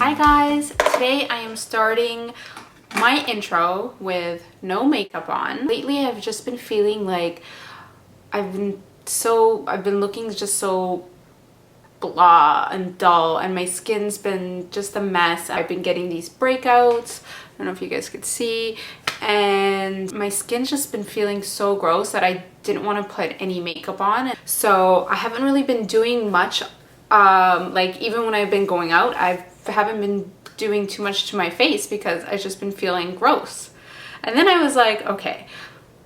Hi guys, today I am starting my intro with no makeup on. Lately I've just been feeling like I've been looking just so blah and dull, and my skin's been just a mess. I've been getting these breakouts, I don't know if you guys could see, and my skin's just been feeling so gross that I didn't want to put any makeup on. So I haven't really been doing much, like even when I've been going out, I haven't been doing too much to my face because I've just been feeling gross. And then I was like, okay,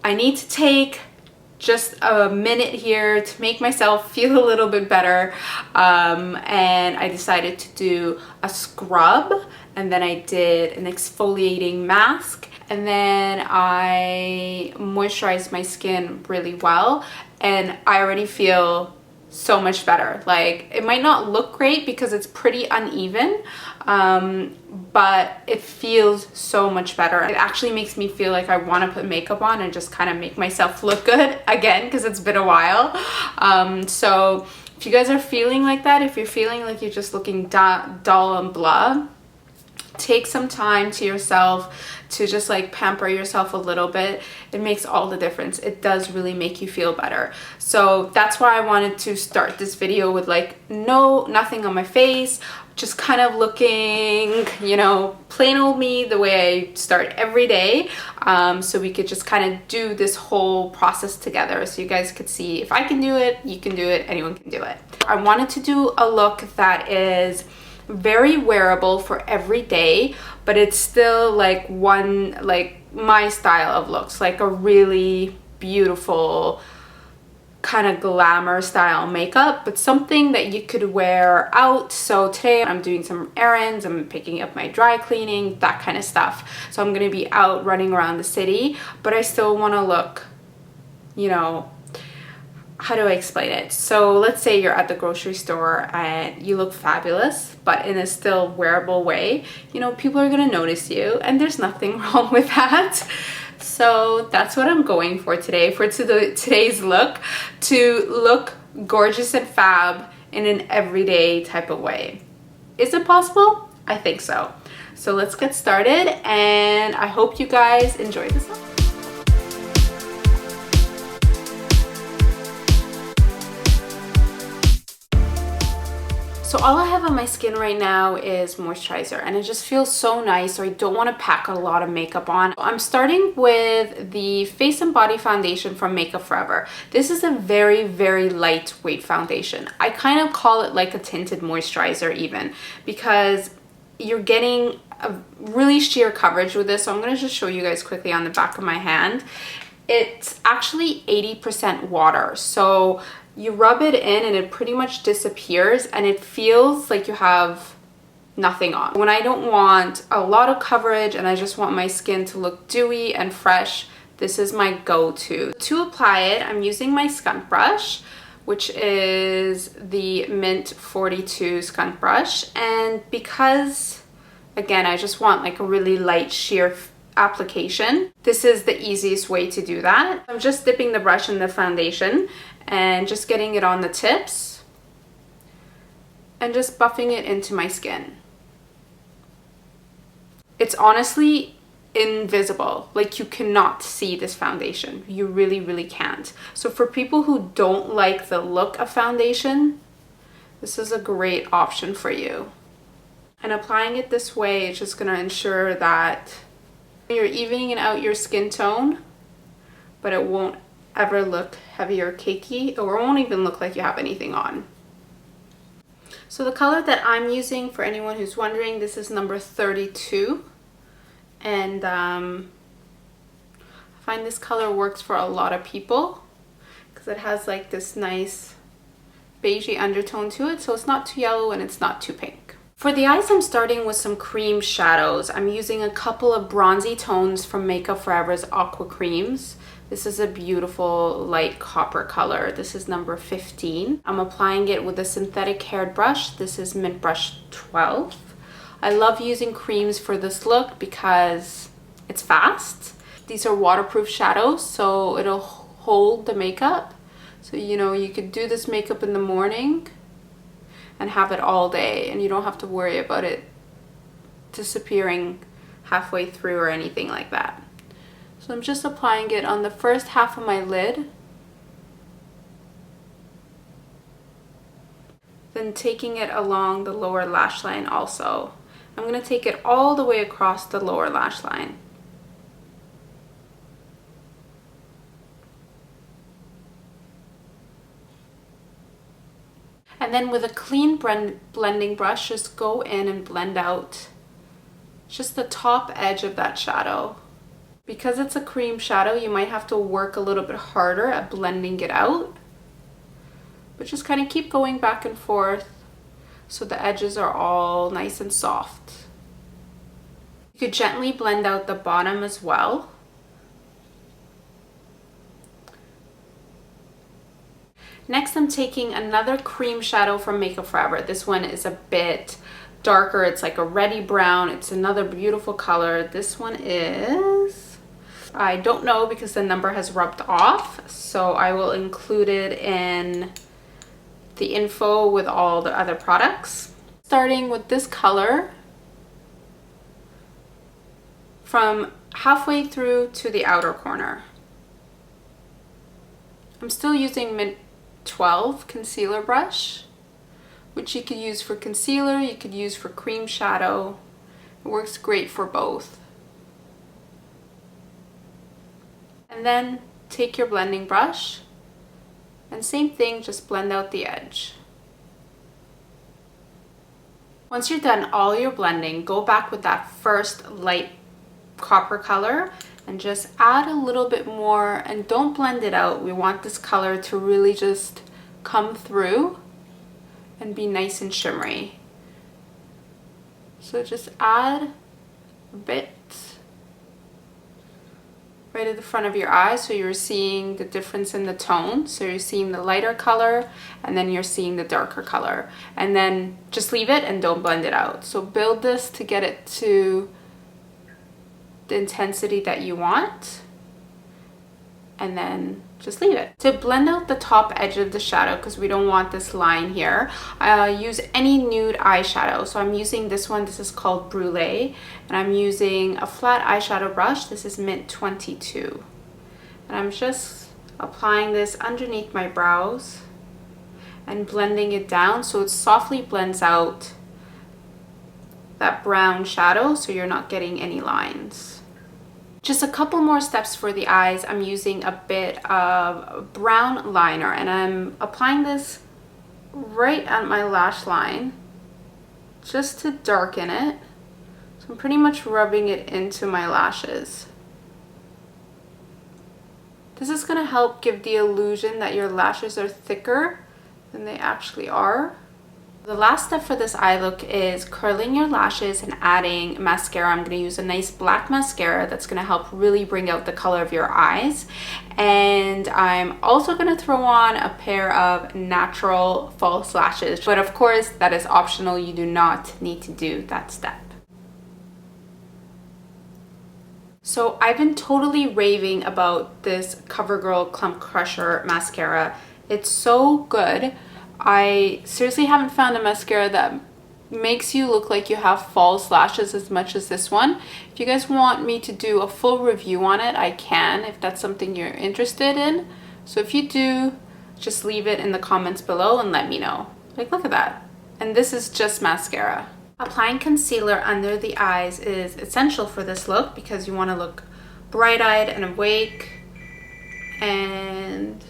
I need to take just a minute here to make myself feel a little bit better, and I decided to do a scrub, and then I did an exfoliating mask, and then I moisturized my skin really well, and I already feel so much better. Like, it might not look great because it's pretty uneven, but it feels so much better. It actually makes me feel like I want to put makeup on and just kind of make myself look good again, because it's been a while. So if you guys are feeling like that, if you're feeling like you're just looking dull and blah, take some time to yourself to just like pamper yourself a little bit. It makes all the difference. It does really make you feel better. So that's why I wanted to start this video with like nothing on my face, just kind of looking, you know, plain old me, the way I start every day, so we could just kind of do this whole process together, so you guys could see if I can do it, you can do it, anyone can do it. I wanted to do a look that is very wearable for every day, but it's still like my style of looks, like a really beautiful kind of glamour style makeup, but something that you could wear out. So today I'm doing some errands, I'm picking up my dry cleaning, that kind of stuff. So I'm gonna be out running around the city, but I still want to look, you know, how do I explain it? So let's say you're at the grocery store and you look fabulous, but in a still wearable way. You know, people are gonna notice you, and there's nothing wrong with that. So that's what I'm going for today, for today's look, to look gorgeous and fab in an everyday type of way. Is it possible? I think so. So let's get started, and I hope you guys enjoy this look. So all I have on my skin right now is moisturizer, and it just feels so nice, so I don't want to pack a lot of makeup on. I'm starting with the Face and Body Foundation from Makeup Forever. This is a very, very lightweight foundation. I kind of call it like a tinted moisturizer even, because you're getting a really sheer coverage with this. So I'm going to just show you guys quickly on the back of my hand. It's actually 80% water, so you rub it in and it pretty much disappears, and it feels like you have nothing on. When I don't want a lot of coverage and I just want my skin to look dewy and fresh, this is my go-to. To apply it, I'm using my skunk brush, which is the Mint 42 skunk brush, and because, again, I just want like a really light sheer application, this is the easiest way to do that. I'm just dipping the brush in the foundation and just getting it on the tips and just buffing it into my skin. It's honestly invisible. Like, you cannot see this foundation. You really, really can't. So for people who don't like the look of foundation, this is a great option for you. And applying it this way is just going to ensure that you're evening out your skin tone, but it won't ever look heavy or cakey, or it won't even look like you have anything on. So the color that I'm using, for anyone who's wondering, this is number 32, and I find this color works for a lot of people because it has like this nice beigey undertone to it, so it's not too yellow and it's not too pink. For the eyes, I'm starting with some cream shadows. I'm using a couple of bronzy tones from Makeup Forever's Aqua Creams. This is a beautiful light copper color. This is number 15. I'm applying it with a synthetic haired brush. This is Mint Brush 12. I love using creams for this look because it's fast. These are waterproof shadows, so it'll hold the makeup. So, you know, you could do this makeup in the morning and have it all day, and you don't have to worry about it disappearing halfway through or anything like that. So I'm just applying it on the first half of my lid. Then taking it along the lower lash line also. I'm going to take it all the way across the lower lash line. And then with a clean blending brush, just go in and blend out just the top edge of that shadow. Because it's a cream shadow, you might have to work a little bit harder at blending it out. But just kind of keep going back and forth so the edges are all nice and soft. You could gently blend out the bottom as well. Next, I'm taking another cream shadow from Makeup Forever. This one is a bit darker. It's like a reddy brown. It's another beautiful color. This one is, I don't know because the number has rubbed off, so I will include it in the info with all the other products. Starting with this color from halfway through to the outer corner. I'm still using Mint 12 concealer brush, which you could use for concealer, you could use for cream shadow. It works great for both. And then take your blending brush and same thing, just blend out the edge. Once you're done all your blending, go back with that first light copper color and just add a little bit more, and don't blend it out. We want this color to really just come through and be nice and shimmery. So just add a bit right at the front of your eye so you're seeing the difference in the tone. So you're seeing the lighter color and then you're seeing the darker color. And then just leave it and don't blend it out. So build this to get it to the intensity that you want, and then just leave it. To blend out the top edge of the shadow, because we don't want this line here, use any nude eyeshadow. So I'm using this one. This is called Brulee, and I'm using a flat eyeshadow brush. This is Mint 22, and I'm just applying this underneath my brows and blending it down so it softly blends out that brown shadow so you're not getting any lines. Just a couple more steps for the eyes. I'm using a bit of brown liner and I'm applying this right at my lash line just to darken it. So I'm pretty much rubbing it into my lashes. This is going to help give the illusion that your lashes are thicker than they actually are. The last step for this eye look is curling your lashes and adding mascara. I'm going to use a nice black mascara that's going to help really bring out the color of your eyes. And I'm also going to throw on a pair of natural false lashes. But of course, that is optional. You do not need to do that step. So I've been totally raving about this CoverGirl Clump Crusher mascara. It's so good. I seriously haven't found a mascara that makes you look like you have false lashes as much as this one. If you guys want me to do a full review on it, I can, if that's something you're interested in. So if you do, just leave it in the comments below and let me know. Like, look at that. And this is just mascara. Applying concealer under the eyes is essential for this look because you want to look bright-eyed and awake. And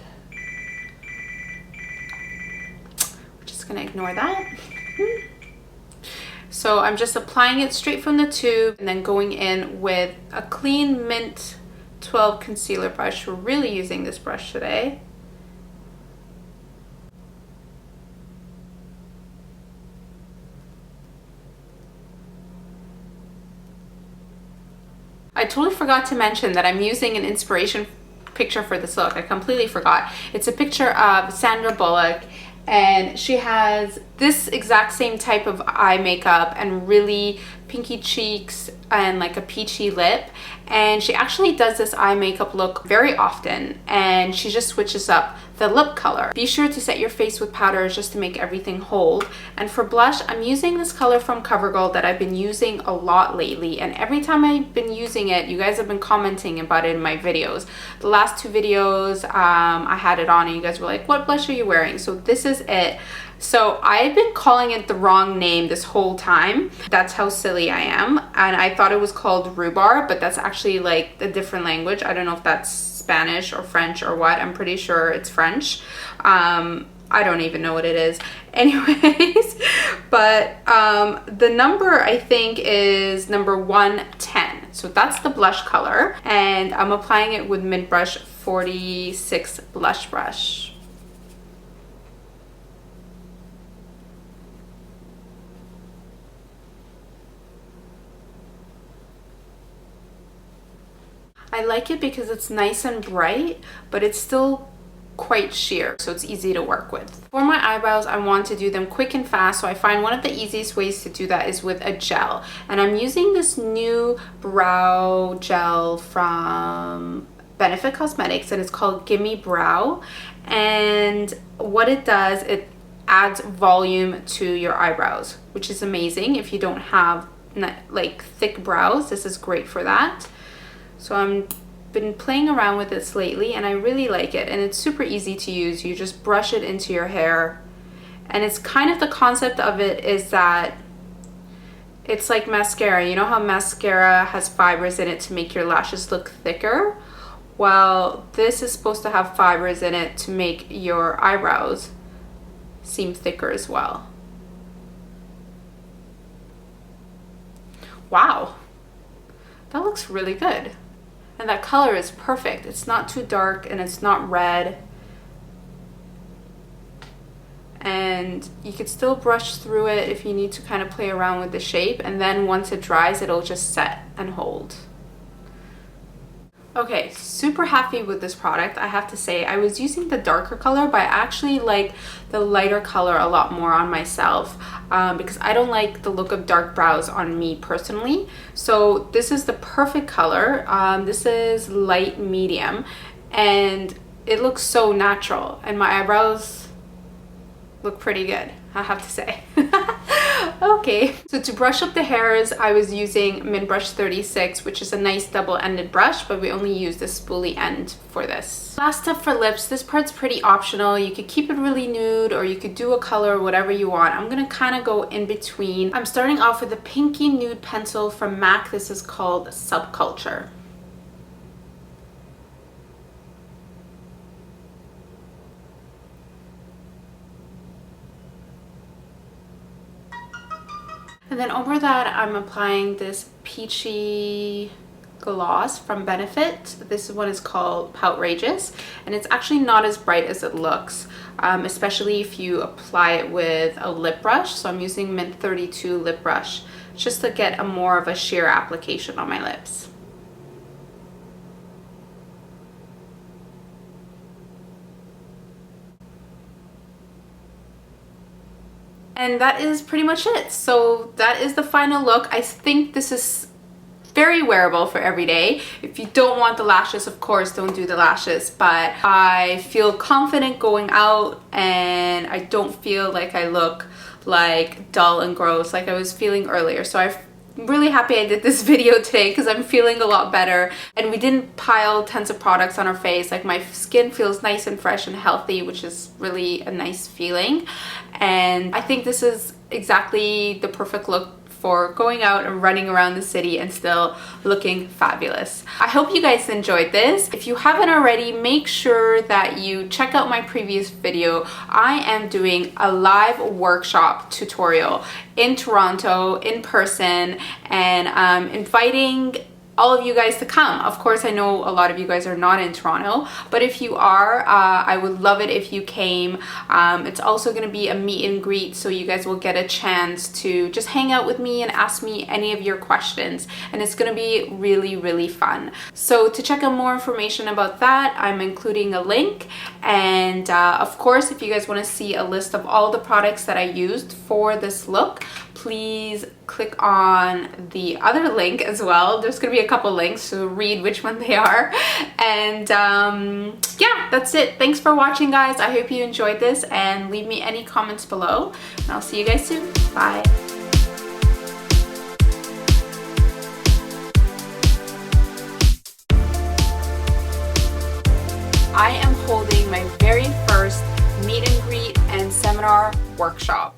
gonna ignore that. So I'm just applying it straight from the tube and then going in with a clean Mint 12 concealer brush. We're really using this brush today. I totally forgot to mention that I'm using an inspiration picture for this look. I completely forgot. It's a picture of Sandra Bullock, and she has this exact same type of eye makeup and really pinky cheeks and like a peachy lip, and she actually does this eye makeup look very often, and she just switches up the lip color. Be sure to set your face with powder just to make everything hold. And for blush, I'm using this color from CoverGirl that I've been using a lot lately, and every time I've been using it, you guys have been commenting about it in my videos. The last two videos I had it on and you guys were like, what blush are you wearing? So this is it. So I've been calling it the wrong name this whole time. That's how silly I am. And I thought it was called Rhubarb, but that's actually like a different language. I don't know if that's Spanish or French or what. I'm pretty sure it's French. I don't even know what it is. Anyways, but the number I think is number 110. So that's the blush color. And I'm applying it with Mint Brush 46 blush brush. I like it because it's nice and bright, but it's still quite sheer, so it's easy to work with. For my eyebrows, I want to do them quick and fast, so I find one of the easiest ways to do that is with a gel. And I'm using this new brow gel from Benefit Cosmetics, and it's called Gimme Brow. And what it does, it adds volume to your eyebrows, which is amazing. If you don't have like thick brows, this is great for that. So I'm been playing around with this lately and I really like it, and it's super easy to use. You just brush it into your hair, and it's kind of the concept of it is that it's like mascara. You know how mascara has fibers in it to make your lashes look thicker? Well, this is supposed to have fibers in it to make your eyebrows seem thicker as well. Wow, that looks really good. And that color is perfect. It's not too dark and it's not red. And you could still brush through it if you need to kind of play around with the shape. And then once it dries, it'll just set and hold. Okay, super happy with this product. I have to say, I was using the darker color, but I actually like the lighter color a lot more on myself because I don't like the look of dark brows on me personally. So this is the perfect color. This is light medium, and it looks so natural, and my eyebrows look pretty good, I have to say. Okay, so to brush up the hairs, I was using Mint Brush 36, which is a nice double-ended brush, but we only use the spoolie end for this. Last up for lips, this part's pretty optional. You could keep it really nude or you could do a color, whatever you want. I'm gonna kind of go in between. I'm starting off with a pinky nude pencil from MAC. This is called Subculture. And then over that, I'm applying this peachy gloss from Benefit. This one is called Poutrageous, and it's actually not as bright as it looks, especially if you apply it with a lip brush. So I'm using Mint 32 lip brush just to get a more of a sheer application on my lips. And that is pretty much it. So that is the final look. I think this is very wearable for every day. If you don't want the lashes, of course, don't do the lashes. But I feel confident going out and I don't feel like I look like dull and gross like I was feeling earlier. So I'm really happy I did this video today because I'm feeling a lot better, and we didn't pile tons of products on our face. Like, my skin feels nice and fresh and healthy, which is really a nice feeling. And I think this is exactly the perfect look for going out and running around the city and still looking fabulous. I hope you guys enjoyed this. If you haven't already, make sure that you check out my previous video. I am doing a live workshop tutorial in Toronto in person, and I'm inviting all of you guys to come. Of course, I know a lot of you guys are not in Toronto, but if you are, I would love it if you came. It's also going to be a meet and greet, so you guys will get a chance to just hang out with me and ask me any of your questions, and it's going to be really, really fun. So to check out more information about that, I'm including a link, and of course, if you guys want to see a list of all the products that I used for this look, please click on the other link as well. There's gonna be a couple links, so read which one they are. And yeah, that's it. Thanks for watching, guys. I hope you enjoyed this, and leave me any comments below, and I'll see you guys soon. Bye. I am holding my very first meet and greet and seminar workshop.